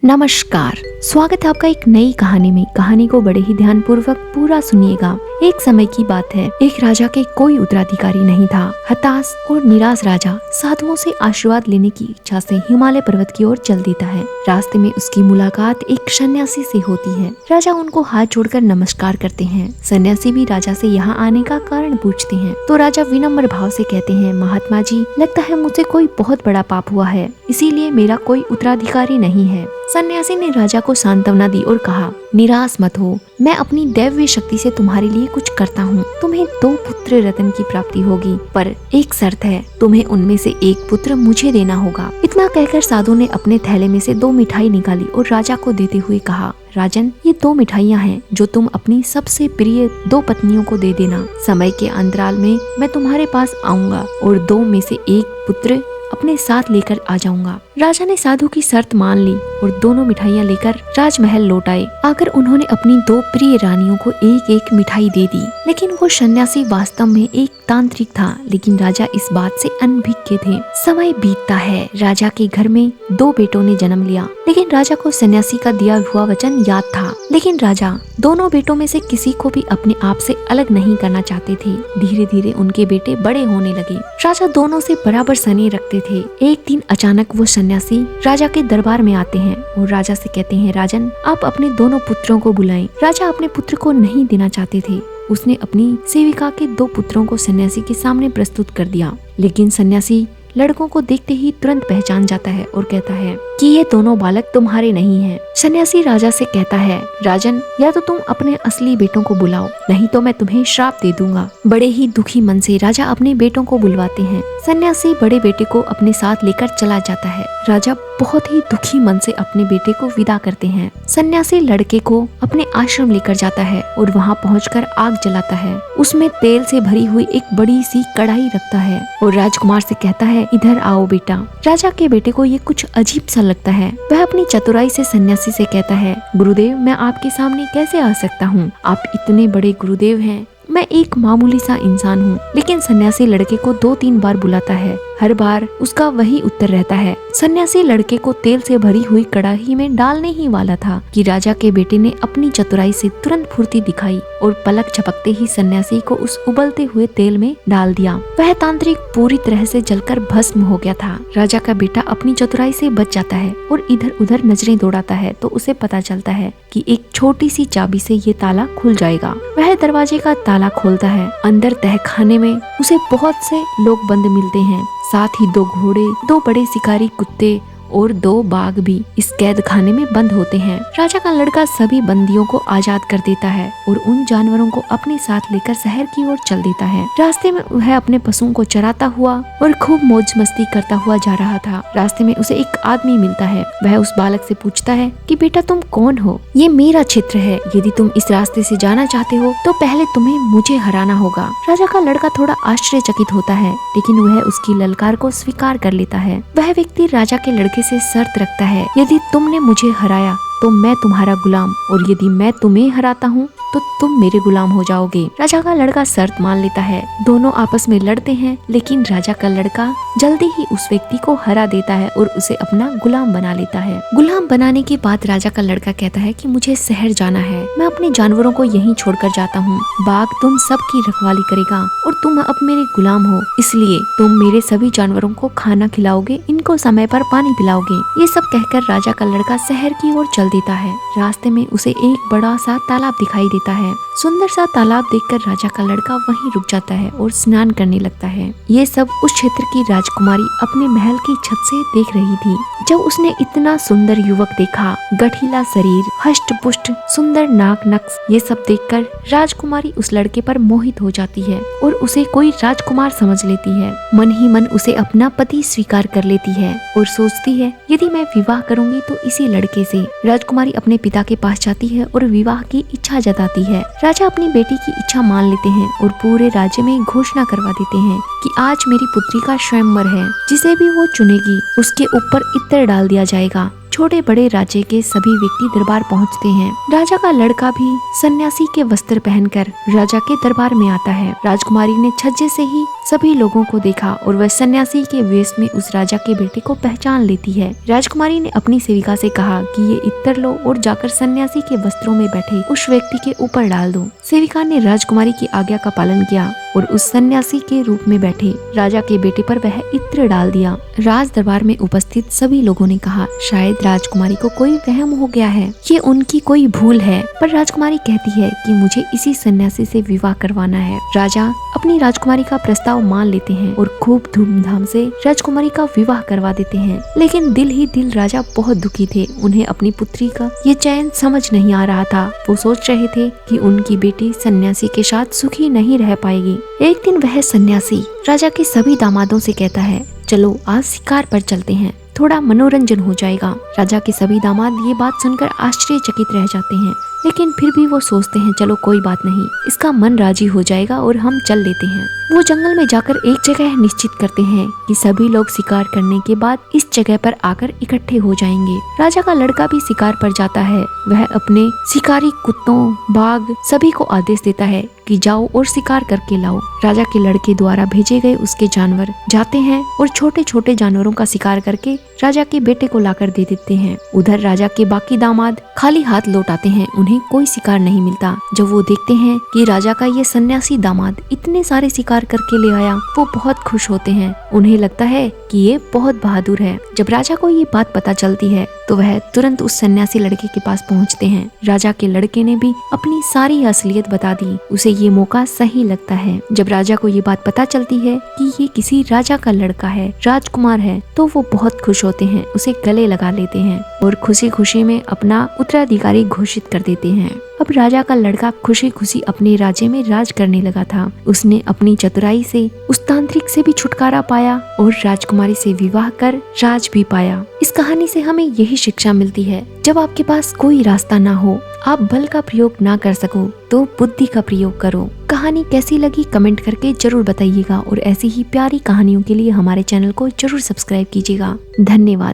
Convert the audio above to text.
नमस्कार, स्वागत है आपका एक नई कहानी में। कहानी को बड़े ही ध्यानपूर्वक पूरा सुनिएगा। एक समय की बात है, एक राजा के कोई उत्तराधिकारी नहीं था। हताश और निराश राजा साधुओं से आशीर्वाद लेने की इच्छा से हिमालय पर्वत की ओर चल देता है। रास्ते में उसकी मुलाकात एक सन्यासी से होती है। राजा उनको हाथ जोड़कर नमस्कार करते हैं। सन्यासी भी राजा से यहाँ आने का कारण पूछते हैं तो राजा विनम्र भाव से कहते हैं, महात्मा जी, लगता है मुझसे कोई बहुत बड़ा पाप हुआ है, इसीलिए मेरा कोई उत्तराधिकारी नहीं है। सन्यासी ने राजा को सांत्वना दी और कहा, निराश मत हो, मैं अपनी दैवीय शक्ति से तुम्हारे लिए कुछ करता हूँ। तुम्हें 2 पुत्र रत्न की प्राप्ति होगी, पर एक शर्त है, तुम्हें उनमें से एक पुत्र मुझे देना होगा। इतना कहकर साधु ने अपने थैले में से 2 मिठाई निकाली और राजा को देते हुए कहा, राजन, ये 2 मिठाइयाँ हैं जो तुम अपनी सबसे प्रिय 2 पत्नियों को दे देना। समय के अंतराल में मैं तुम्हारे पास आऊंगा और 2 में से एक पुत्र अपने साथ लेकर आ जाऊंगा। राजा ने साधु की शर्त मान ली और दोनों मिठाइयाँ लेकर राजमहल लौट आए। आकर उन्होंने अपनी 2 प्रिय रानियों को एक एक मिठाई दे दी। लेकिन वो सन्यासी वास्तव में एक तांत्रिक था, लेकिन राजा इस बात से अनभिज्ञ थे। समय बीतता है, राजा के घर में 2 बेटों ने जन्म लिया, लेकिन राजा को सन्यासी का दिया हुआ वचन याद था। लेकिन राजा दोनों बेटों में से किसी को भी अपने आप से अलग नहीं करना चाहते थे। धीरे धीरे उनके बेटे बड़े होने लगे। राजा दोनों से बराबर स्नेह रखते थे। एक दिन अचानक वो सन्यासी राजा के दरबार में आते हैं और राजा से कहते हैं, राजन, आप अपने दोनों पुत्रों को बुलाएं। राजा अपने पुत्र को नहीं देना चाहते थे। उसने अपनी सेविका के 2 पुत्रों को सन्यासी के सामने प्रस्तुत कर दिया, लेकिन सन्यासी लड़कों को देखते ही तुरंत पहचान जाता है और कहता है कि ये दोनों बालक तुम्हारे नहीं हैं। सन्यासी राजा से कहता है, राजन, या तो तुम अपने असली बेटों को बुलाओ, नहीं तो मैं तुम्हें श्राप दे दूंगा। बड़े ही दुखी मन से राजा अपने बेटों को बुलवाते हैं। सन्यासी बड़े बेटे को अपने साथ लेकर चला जाता है। राजा बहुत ही दुखी मन से अपने बेटे को विदा करते हैं। सन्यासी लड़के को अपने आश्रम लेकर जाता है और वहाँ पहुंचकर आग जलाता है। उसमें तेल से भरी हुई एक बड़ी सी कढ़ाई रखता है और राजकुमार से कहता है, इधर आओ बेटा। राजा के बेटे को ये कुछ अजीब सा लगता है। वह अपनी चतुराई से सन्यासी से कहता है, गुरुदेव, मैं आपके सामने कैसे आ सकता हूँ? आप इतने बड़े गुरुदेव हैं, मैं एक मामूली सा इंसान हूँ। लेकिन सन्यासी लड़के को 2-3 बार बुलाता है। हर बार उसका वही उत्तर रहता है। सन्यासी लड़के को तेल से भरी हुई कढ़ाई में डालने ही वाला था कि राजा के बेटे ने अपनी चतुराई से तुरंत फुर्ती दिखाई और पलक झपकते ही सन्यासी को उस उबलते हुए तेल में डाल दिया। वह तांत्रिक पूरी तरह से जलकर भस्म हो गया था। राजा का बेटा अपनी चतुराई से बच जाता है और इधर उधर नजरें दौड़ाता है तो उसे पता चलता है कि एक छोटी सी चाबी से ये ताला खुल जाएगा। वह दरवाजे का ताला खोलता है। अंदर तहखाने में उसे बहुत से लोग बंद मिलते हैं, साथ ही 2 घोड़े, 2 बड़े शिकारी कुत्ते और 2 बाघ भी इस कैद खाने में बंद होते हैं। राजा का लड़का सभी बंदियों को आजाद कर देता है और उन जानवरों को अपने साथ लेकर शहर की ओर चल देता है। रास्ते में वह अपने पशुओं को चराता हुआ और खूब मौज मस्ती करता हुआ जा रहा था। रास्ते में उसे एक आदमी मिलता है। वह उस बालक से पूछता है कि बेटा, तुम कौन हो? ये मेरा क्षेत्र है, यदि तुम इस रास्ते से जाना चाहते हो तो पहले तुम्हें मुझे हराना होगा। राजा का लड़का थोड़ा आश्चर्यचकित होता है, लेकिन वह उसकी ललकार को स्वीकार कर लेता है। वह व्यक्ति राजा के लड़के से शर्त रखता है, यदि तुमने मुझे हराया तो मैं तुम्हारा गुलाम, और यदि मैं तुम्हें हराता हूँ तो तुम मेरे गुलाम हो जाओगे। राजा का लड़का शर्त मान लेता है। दोनों आपस में लड़ते हैं, लेकिन राजा का लड़का जल्दी ही उस व्यक्ति को हरा देता है और उसे अपना गुलाम बना लेता है। गुलाम बनाने के बाद राजा का लड़का कहता है कि मुझे शहर जाना है, मैं अपने जानवरों को यहीं छोड़कर जाता हूँ। बाघ तुम सबकी रखवाली करेगा और तुम अब मेरे गुलाम हो, इसलिए तुम मेरे सभी जानवरों को खाना खिलाओगे, इनको समय पर पानी पिलाओगे। ये सब कहकर राजा का लड़का शहर की ओर चल देता है। रास्ते में उसे एक बड़ा सा तालाब दिखाई देता है। सुंदर सा तालाब देखकर राजा का लड़का वहीं रुक जाता है और स्नान करने लगता है। ये सब उस क्षेत्र की राजकुमारी अपने महल की छत से देख रही थी। जब उसने इतना सुंदर युवक देखा, गठीला शरीर, हष्ट पुष्ट, सुंदर नाक नक्श, ये सब देखकर राजकुमारी उस लड़के पर मोहित हो जाती है और उसे कोई राजकुमार समझ लेती है। मन ही मन उसे अपना पति स्वीकार कर लेती है और सोचती है, यदि मैं विवाह करूंगी तो इसी लड़के से। राजकुमारी अपने पिता के पास जाती है और विवाह की इच्छा जताती है। राजा अपनी बेटी की इच्छा मान लेते हैं और पूरे राज्य में घोषणा करवा देते हैं कि आज मेरी पुत्री का स्वयंवर है। जिसे भी वो चुनेगी उसके ऊपर इत्र डाल दिया जाएगा छोटे बड़े राज्य के सभी व्यक्ति दरबार पहुंचते हैं। राजा का लड़का भी सन्यासी के वस्त्र पहनकर राजा के दरबार में आता है। राजकुमारी ने छज्जे से ही सभी लोगों को देखा और वह सन्यासी के वेश में उस राजा के बेटे को पहचान लेती है। राजकुमारी ने अपनी सेविका से कहा कि ये इत्र लो और जाकर सन्यासी के वस्त्रों में बैठे उस व्यक्ति के ऊपर डाल दो। सेविका ने राजकुमारी की आज्ञा का पालन किया और उस सन्यासी के रूप में बैठे राजा के बेटे पर वह इत्र डाल दिया। राज दरबार में उपस्थित सभी लोगों ने कहा शायद राजकुमारी को कोई वहम हो गया है, ये उनकी कोई भूल है। पर राजकुमारी कहती है कि मुझे इसी सन्यासी से विवाह करवाना है। राजा अपनी राजकुमारी का प्रस्ताव मान लेते हैं और खूब धूमधाम से राजकुमारी का विवाह करवा देते हैं। लेकिन दिल ही दिल राजा बहुत दुखी थे। उन्हें अपनी पुत्री का ये चयन समझ नहीं आ रहा था। वो सोच रहे थे कि उनकी बेटी सन्यासी के साथ सुखी नहीं रह पाएगी। एक दिन वह सन्यासी राजा के सभी दामादों से कहता है चलो आज शिकार पर चलते हैं, थोड़ा मनोरंजन हो जाएगा। राजा के सभी दामाद ये बात सुनकर आश्चर्यचकित रह जाते हैं, लेकिन फिर भी वो सोचते हैं चलो कोई बात नहीं, इसका मन राजी हो जाएगा और हम चल लेते हैं। वो जंगल में जाकर एक जगह निश्चित करते हैं कि सभी लोग शिकार करने के बाद इस जगह पर आकर इकट्ठे हो जाएंगे। राजा का लड़का भी शिकार पर जाता है। वह अपने शिकारी कुत्तों, बाघ सभी को आदेश देता है कि जाओ और शिकार करके लाओ। राजा के लड़के द्वारा भेजे गए उसके जानवर जाते हैं और छोटे छोटे जानवरों का शिकार करके राजा के बेटे को लाकर दे देते हैं। उधर राजा के बाकी दामाद खाली हाथ लौट आते हैं, उन्हें कोई शिकार नहीं मिलता। जब वो देखते हैं कि राजा का ये सन्यासी दामाद इतने सारे शिकार करके ले आया, वो बहुत खुश होते हैं। उन्हें लगता है कि ये बहुत बहादुर है। जब राजा को ये बात पता चलती है तो वह तुरंत उस सन्यासी लड़के के पास पहुंचते हैं। राजा के लड़के ने भी अपनी सारी असलियत बता दी। उसे ये मौका सही लगता है। जब राजा को ये बात पता चलती है कि ये किसी राजा का लड़का है, राजकुमार है, तो वो बहुत खुश होते हैं, उसे गले लगा लेते हैं और खुशी खुशी में अपना उत्तराधिकारी घोषित कर देते हैं। अब राजा का लड़का खुशी खुशी अपने राज्य में राज करने लगा था। उसने अपनी चतुराई से उस तांत्रिक से भी छुटकारा पाया और राजकुमारी से विवाह कर राज भी पाया। इस कहानी से हमें यही शिक्षा मिलती है, जब आपके पास कोई रास्ता ना हो, आप बल का प्रयोग ना कर सको, तो बुद्धि का प्रयोग करो। कहानी कैसी लगी कमेंट करके जरूर बताइएगा और ऐसी ही प्यारी कहानियों के लिए हमारे चैनल को जरूर सब्सक्राइब कीजिएगा। धन्यवाद।